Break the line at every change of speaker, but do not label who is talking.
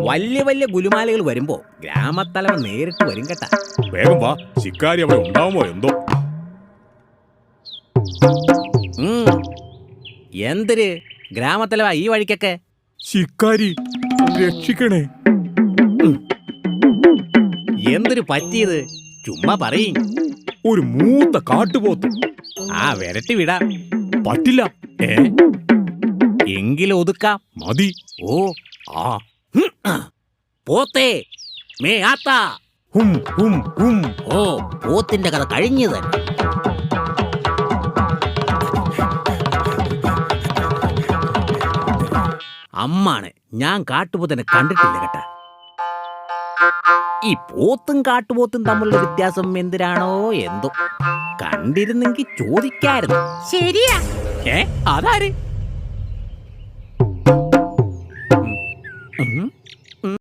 വലിയ വലിയ ഗുലുമാലകൾ വരുമ്പോ ഗ്രാമത്തലവൻ നേരിട്ട് വരും കേട്ടാ.
വേഗം വാ, ശിക്കാരി അവിടെ ഉണ്ടാവുമോ എന്തോ.
എന്തൊരു ഗ്രാമത്തലവ ഈ വഴിക്കൊക്കെ?
ശിക്കാരി രക്ഷിക്കണേ.
എന്തൊരു പറ്റിയത്? ചുമ്മാ പറയും.
ഒരു മൂത്ത കാട്ടുപോത്ത്.
ആ വരട്ടി വിടാം.
പറ്റില്ല.
എങ്കിലും ഒതുക്കാം.
മതി.
ഓ ആ പോത്തേ മേ ആത്താ.
ഹും ഹും ഹും.
ഓ പോത്തിന്റെ കഥ കഴിഞ്ഞു തന്നെ. അമ്മാണ്, ഞാൻ കാട്ടുപോത്തിനെ കണ്ടിട്ടില്ല കേട്ടാ. ഈ പോത്തും കാട്ടുപോത്തും തമ്മിലുള്ള വ്യത്യാസം എന്തിനാണോ എന്തോ. കണ്ടിരുന്നെങ്കിൽ ചോദിക്കായിരുന്നു.
ശരിയാ.
അതാര്?